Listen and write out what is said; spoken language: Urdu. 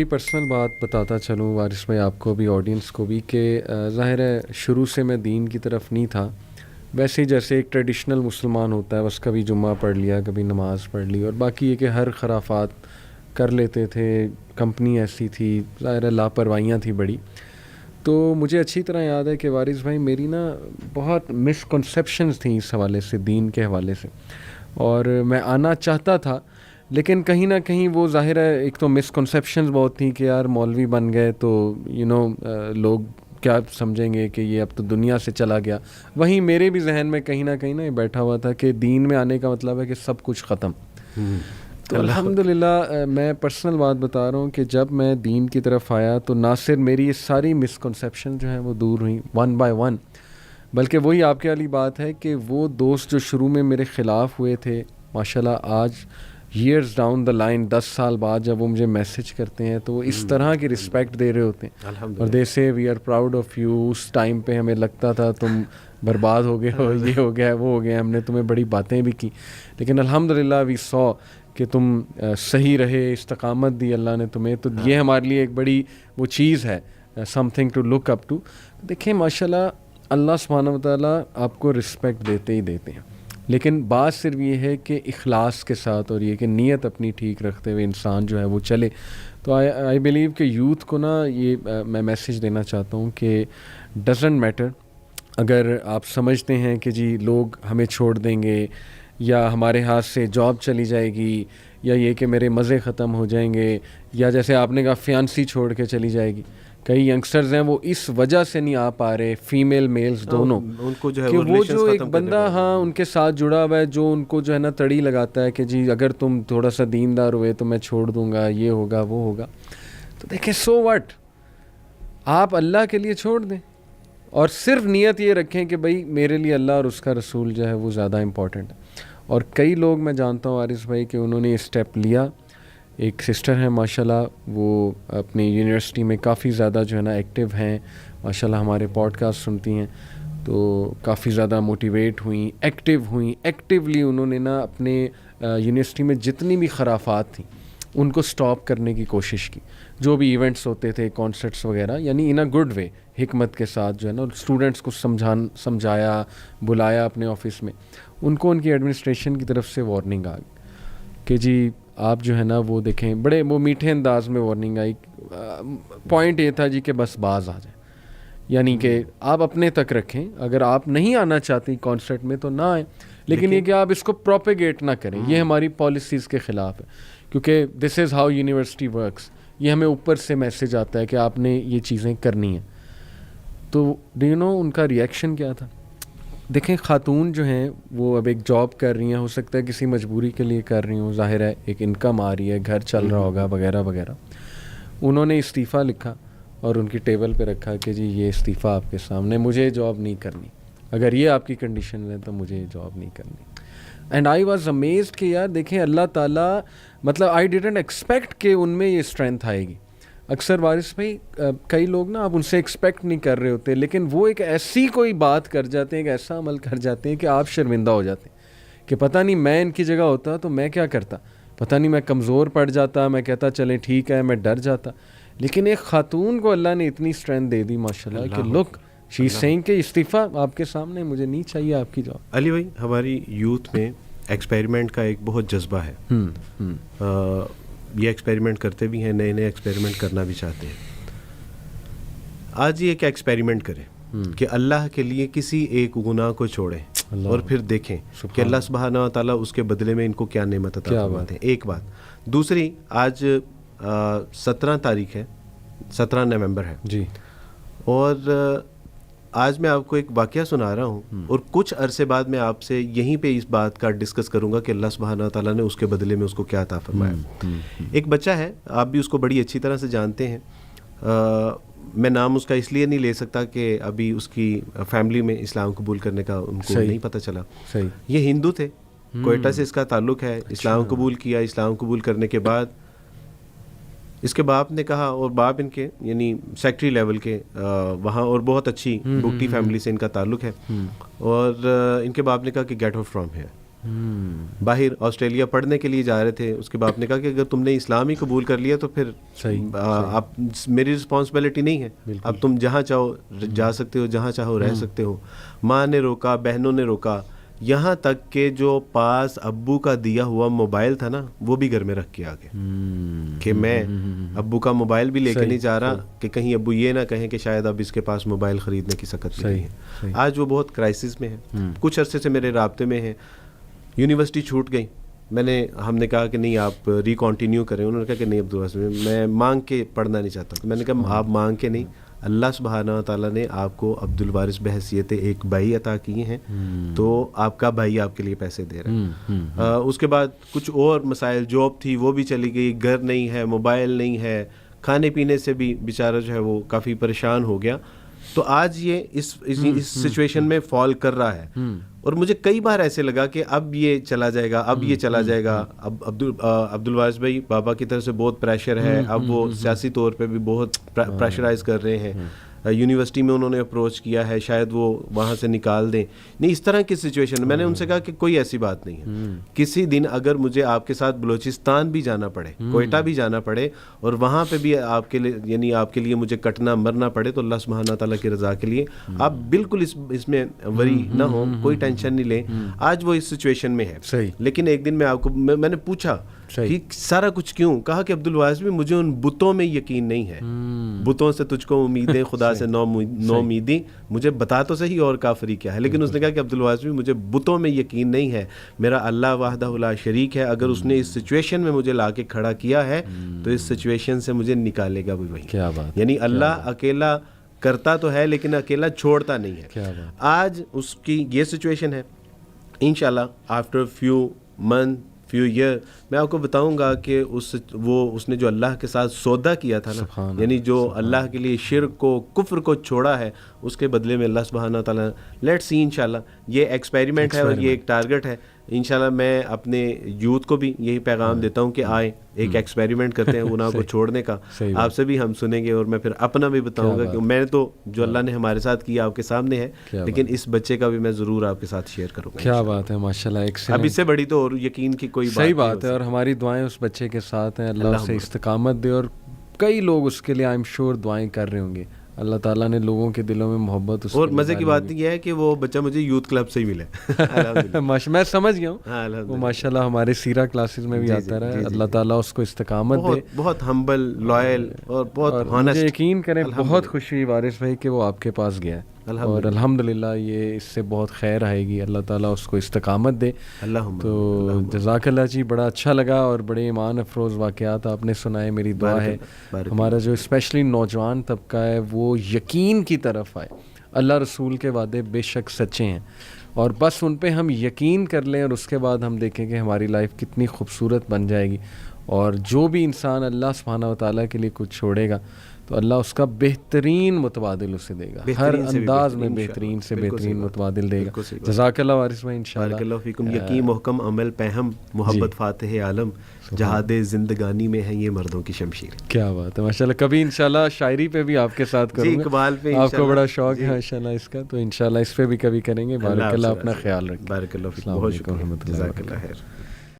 پرسنل بات بتاتا چلوں وارث بھائی آپ کو بھی آڈینس کو بھی کہ ظاہر ہے شروع سے میں دین کی طرف نہیں تھا. ویسے ہی جیسے ایک ٹریڈیشنل مسلمان ہوتا ہے بس کبھی جمعہ پڑھ لیا کبھی نماز پڑھ لی اور باقی یہ کہ ہر خرافات کر لیتے تھے. کمپنی ایسی تھی ظاہر ہے لاپرواہیاں تھیں بڑی. تو مجھے اچھی طرح یاد ہے کہ وارث بھائی میری نا بہت مسکنسیپشنز تھیں اس حوالے سے دین کے حوالے سے اور میں آنا چاہتا تھا لیکن کہیں نہ کہیں وہ ظاہر ہے ایک تو مسکنسیپشنز بہت تھیں کہ یار مولوی بن گئے تو لوگ کیا سمجھیں گے کہ یہ اب تو دنیا سے چلا گیا. وہیں میرے بھی ذہن میں کہیں نہ کہیں نا یہ بیٹھا ہوا تھا کہ دین میں آنے کا مطلب ہے کہ سب کچھ ختم. تو الحمدللہ میں پرسنل بات بتا رہا ہوں کہ جب میں دین کی طرف آیا تو نہ صرف میری یہ ساری مسکنسیپشن جو ہیں وہ دور ہوئیں ون بائی ون بلکہ وہی آپ کے والی بات ہے کہ وہ دوست جو شروع میں میرے خلاف ہوئے تھے ماشاءاللہ آج ایئرز ڈاؤن دا لائن 10 سال بعد جب وہ مجھے میسج کرتے ہیں تو وہ اس طرح کی رسپیکٹ دے رہے ہوتے ہیں اور they say we are proud of you. اس ٹائم پہ ہمیں لگتا تھا تم برباد ہو گئے ہو, یہ ہو گیا وہ ہو گیا, ہم نے تمہیں بڑی باتیں بھی کی لیکن الحمدللہ وی سو کہ تم صحیح رہے, استقامت دی اللہ نے تمہیں. تو یہ ہمارے لیے ایک بڑی وہ چیز ہے, something to look up to. دیکھیں ماشاءاللہ اللہ سبحانہ وتعالیٰ آپ کو رسپیکٹ دیتے ہی دیتے ہیں لیکن بات صرف یہ ہے کہ اخلاص کے ساتھ اور یہ کہ نیت اپنی ٹھیک رکھتے ہوئے انسان جو ہے وہ چلے. تو آئی بلیو کہ یوتھ کو نا یہ میں میسیج دینا چاہتا ہوں کہ ڈزنٹ میٹر اگر آپ سمجھتے ہیں کہ جی لوگ ہمیں چھوڑ دیں گے یا ہمارے ہاتھ سے جاب چلی جائے گی یا یہ کہ میرے مزے ختم ہو جائیں گے یا جیسے آپ نے کہا فیانسی چھوڑ کے چلی جائے گی. کئی ینگسٹرز ہیں وہ اس وجہ سے نہیں آ پا رہے, فیمیل میلز دونوں, ان کو جو ہے کہ وہ جو ایک بندہ ان کے ساتھ جڑا ہوا ہے جو ان کو جو ہے نا تڑی لگاتا ہے کہ جی اگر تم تھوڑا سا دیندار ہوئے تو میں چھوڑ دوں گا, یہ ہوگا وہ ہوگا. تو دیکھیں سو واٹ, آپ اللہ کے لیے چھوڑ دیں اور صرف نیت یہ رکھیں کہ بھائی میرے لیے اللہ اور اس کا رسول جو ہے وہ زیادہ امپورٹنٹ ہے. اور کئی لوگ میں جانتا ہوں وارث بھائی کہ انہوں نے یہ اسٹیپ لیا. ایک سسٹر ہیں ماشاءاللہ وہ اپنی یونیورسٹی میں کافی زیادہ جو ہے نا ایکٹیو ہیں ماشاءاللہ, ہمارے پوڈ کاسٹ سنتی ہیں تو کافی زیادہ موٹیویٹ ہوئیں, ایکٹیو ہوئیں. ایکٹیولی انہوں نے نا اپنے یونیورسٹی میں جتنی بھی خرافات تھیں ان کو سٹاپ کرنے کی کوشش کی. جو بھی ایونٹس ہوتے تھے کانسرٹس وغیرہ یعنی ان اے گڈ وے حکمت کے ساتھ جو ہے نا اسٹوڈنٹس کو سمجھایا, بلایا اپنے آفس میں. ان کو ان کی ایڈمنسٹریشن کی طرف سے وارننگ آ گئی کہ جی آپ جو ہے نا وہ دیکھیں, بڑے وہ میٹھے انداز میں وارننگ آئی. پوائنٹ یہ تھا جی کہ بس باز آ جائیں, یعنی کہ آپ اپنے تک رکھیں, اگر آپ نہیں آنا چاہتی کانسرٹ میں تو نہ آئیں لیکن یہ کہ آپ اس کو پروپیگیٹ نہ کریں, یہ ہماری پالیسیز کے خلاف ہے کیونکہ دس از ہاؤ یونیورسٹی ورکس. یہ ہمیں اوپر سے میسج آتا ہے کہ آپ نے یہ چیزیں کرنی ہیں. تو ڈو یو نو ان کا ریئیکشن کیا تھا؟ دیکھیں خاتون جو ہیں وہ اب ایک جاب کر رہی ہیں, ہو سکتا ہے کسی مجبوری کے لیے کر رہی ہوں, ظاہر ہے ایک انکم آ رہی ہے, گھر چل رہا ہوگا وغیرہ وغیرہ. انہوں نے استعفیٰ لکھا اور ان کی ٹیبل پہ رکھا کہ جی یہ استعفیٰ آپ کے سامنے, مجھے جاب نہیں کرنی, اگر یہ آپ کی کنڈیشن ہے تو مجھے جاب نہیں کرنی. اینڈ آئی واز امیزڈ کہ یار دیکھیں اللہ تعالیٰ مطلب آئی ڈیڈنٹ ایکسپیکٹ کہ ان میں یہ اسٹرینتھ آئے گی. اکثر وارث بھائی کئی لوگ نا آپ ان سے ایکسپیکٹ نہیں کر رہے ہوتے لیکن وہ ایک ایسی کوئی بات کر جاتے ہیں, ایک ایسا عمل کر جاتے ہیں کہ آپ شرمندہ ہو جاتے ہیں کہ پتہ نہیں میں ان کی جگہ ہوتا تو میں کیا کرتا, پتہ نہیں میں کمزور پڑ جاتا, میں کہتا چلیں ٹھیک ہے, میں ڈر جاتا. لیکن ایک خاتون کو اللہ نے اتنی اسٹرینتھ دے دی ماشاءاللہ کہ لک شی از سیئنگ کہ استعفیٰ آپ کے سامنے, مجھے نہیں چاہیے آپ کی جاب. علی بھائی ہماری یوتھ میں ایکسپیریمنٹ کا ایک بہت جذبہ ہے. یہ ایکسپیریمنٹ کرتے بھی ہیں, نئے نئے ایکسپیریمنٹ کرنا بھی چاہتے ہیں. آج یہ ایک ایکسپیریمنٹ کریں کہ اللہ کے لیے کسی ایک گناہ کو چھوڑیں اور پھر دیکھیں کہ اللہ سبحانہ و تعالیٰ اس کے بدلے میں ان کو کیا نعمت عطا فرماتے ہیں. ایک بات. دوسری, آج 17 تاریخ ہے, 17 نومبر ہے جی, اور آج میں آپ کو ایک واقعہ سنا رہا ہوں اور کچھ عرصے بعد میں آپ سے یہیں پہ اس بات کا ڈسکس کروں گا کہ اللہ سبحانہ و تعالیٰ نے اس کے بدلے میں اس کو کیا عطا فرمایا. ایک بچہ ہے, آپ بھی اس کو بڑی اچھی طرح سے جانتے ہیں, میں نام اس کا اس لیے نہیں لے سکتا کہ ابھی اس کی فیملی میں اسلام قبول کرنے کا ان کو نہیں پتہ چلا. یہ ہندو تھے, کوئٹہ سے اس کا تعلق ہے, اسلام قبول کیا. اسلام قبول کرنے کے بعد اس کے باپ نے کہا, اور باپ ان کے یعنی سیکٹری لیول کے وہاں, اور بہت اچھی بگٹی فیملی سے ان کا تعلق ہے, اور ان کے باپ نے کہا کہ گیٹ آؤٹ فرام ہیئر, باہر آسٹریلیا پڑھنے کے لیے جا رہے تھے. اس کے باپ نے کہا کہ اگر تم نے اسلام ہی قبول کر لیا تو پھر اب میری رسپانسبلٹی نہیں ہے, اب تم جہاں چاہو جا سکتے ہو, جہاں چاہو رہ سکتے ہو. ماں نے روکا, بہنوں نے روکا, یہاں تک کہ جو پاس ابو کا دیا ہوا موبائل تھا نا وہ بھی گھر میں رکھ کے آ گئے کہ میں ابو کا موبائل بھی لے کے نہیں جا رہا کہ کہیں ابو یہ نہ کہیں کہ شاید اب اس کے پاس موبائل خریدنے کی سکت نہیں ہے. آج وہ بہت کرائسس میں ہے, کچھ عرصے سے میرے رابطے میں ہیں. یونیورسٹی چھوٹ گئی, ہم نے کہا کہ نہیں آپ ریکنٹینیو کریں. انہوں نے کہا کہ نہیں عبدالواسع میں مانگ کے پڑھنا نہیں چاہتا. میں نے کہا آپ مانگ کے نہیں, اللہ سبحانہ و تعالیٰ نے آپ کو عبدالوارث بحیثیت ایک بھائی عطا کیے ہیں تو آپ کا بھائی آپ کے لیے پیسے دے رہا ہے. اس کے بعد کچھ اور مسائل, جاب تھی وہ بھی چلی گئی, گھر نہیں ہے, موبائل نہیں ہے, کھانے پینے سے بھی بیچارہ جو ہے وہ کافی پریشان ہو گیا. تو آج یہ اس سچویشن میں فال کر رہا ہے. اور مجھے کئی بار ایسے لگا کہ اب یہ چلا جائے گا, اب یہ چلا جائے گا. اب عبدالوارث بھائی بابا کی طرف سے بہت پریشر ہے, اب وہ سیاسی طور پہ بھی بہت پریشرائز کر رہے ہیں. یونیورسٹی میں انہوں نے اپروچ کیا ہے, شاید وہ وہاں سے نکال دیں. نہیں, اس طرح کی سچویشن میں نے ان سے کہا کہ کوئی ایسی بات نہیں ہے. کسی دن اگر مجھے آپ کے ساتھ بلوچستان بھی جانا پڑے, کوئٹہ بھی جانا پڑے, اور وہاں پہ بھی آپ کے لیے یعنی آپ کے لیے مجھے کٹنا مرنا پڑے, تو اللہ سبحانہ تعالیٰ کی رضا کے لیے آپ بالکل اس میں وری نہ ہو, کوئی ٹینشن نہیں لیں. آج وہ اس سچویشن میں ہے. لیکن ایک دن میں نے پوچھا کہ سارا کچھ کیوں, کہا کہ عبدالوارث بھی مجھے ان بتوں میں یقین نہیں ہے. بتوں سے تجھ کو امیدیں, خدا سے نو امیدی, مجھے بتا تو صحیح اور کافری کیا ہے. لیکن اس نے کہا کہ عبدالوارث بھی مجھے بتوں میں یقین نہیں ہے, میرا اللہ وحدہ لا شریک ہے. اگر اس نے اس سچویشن میں مجھے لا کے کھڑا کیا ہے تو اس سچویشن سے مجھے نکالے گا بھی وہی. کیا بات, یعنی اللہ اکیلا کرتا تو ہے لیکن اکیلا چھوڑتا نہیں ہے. آج اس کی یہ سچویشن ہے. انشاءاللہ آفٹر فیو ایئر میں آپ کو بتاؤں گا کہ اس نے جو اللہ کے ساتھ سودا کیا تھا نا, یعنی جو اللہ کے لیے شرک کو, کفر کو چھوڑا ہے, اس کے بدلے میں اللہ سبحانہ تعالیٰ, لیٹس سی انشاءاللہ. یہ ایکسپیریمنٹ ہے اور یہ ایک ٹارگٹ ہے. انشاءاللہ میں اپنے یوتھ کو بھی یہی پیغام دیتا ہوں کہ آئیں ایک ایکسپیریمنٹ کرتے ہیں گناہ کو چھوڑنے کا. آپ سے بھی ہم سنیں گے اور میں پھر اپنا بھی بتاؤں گا کہ میں تو جو اللہ نے ہمارے ساتھ کیا آپ کے سامنے ہے, لیکن اس بچے کا بھی میں ضرور آپ کے ساتھ شیئر کروں گا. کیا بات ہے, ماشاءاللہ. اب اس سے بڑی تو اور یقین کی کوئی صحیح بات ہے. اور ہماری دعائیں اس بچے کے ساتھ ہیں, اللہ سے استقامت دے, اور کئی لوگ اس کے لیے آئی ایم شیور دعائیں کر رہے ہوں گے. اللہ تعالیٰ نے لوگوں کے دلوں میں محبت. اور مزے کی بات یہ ہے کہ وہ بچہ مجھے یوتھ کلب سے ہی ملا. میں سمجھ گیا ہوں, وہ ماشاءاللہ ہمارے سیرہ کلاسز میں بھی آتا رہا. اللہ تعالیٰ اس کو استقامت دے. بہت ہمبل, لائل اور بہت مجھے یقین کریں بہت خوشی ہوئی وارث بھائی کہ وہ آپ کے پاس گیا, اور الحمدللہ یہ اس سے بہت خیر آئے گی. اللہ تعالیٰ اس کو استقامت دے. تو جزاک اللہ جی, بڑا اچھا لگا اور بڑے ایمان افروز واقعات آپ نے سنائے. میری دعا ہے ہمارا جو اسپیشلی نوجوان طبقہ ہے وہ یقین کی طرف آئے. اللہ رسول کے وعدے بے شک سچے ہیں, اور بس ان پہ ہم یقین کر لیں, اور اس کے بعد ہم دیکھیں کہ ہماری لائف کتنی خوبصورت بن جائے گی. اور جو بھی انسان اللہ سبحانہ و تعالیٰ کے لیے کچھ چھوڑے گا تو اللہ اس کا بہترین متبادل اسے دے گا, ہر انداز میں بہترین سے بہترین متبادل دے گا. جزاک اللہ وارث بھائی, انشاءاللہ. بارک اللہ فیکم. یقین محکم عمل پہم, محبت فاتح عالم, جہاد زندگانی میں ہے یہ مردوں کی شمشیر. کیا بات ہے, ماشاءاللہ. کبھی انشاءاللہ شاعری پہ بھی آپ کے ساتھ کروں گا, اقبال پہ آپ کو بڑا شوق ہے ماشاءاللہ اس کا, تو انشاءاللہ اس پہ بھی کبھی کریں گے. بارک اللہ, اپنا خیال رکھیں. بارک اللہ فیکم, بہت شکریہ, جزاک اللہ خیر.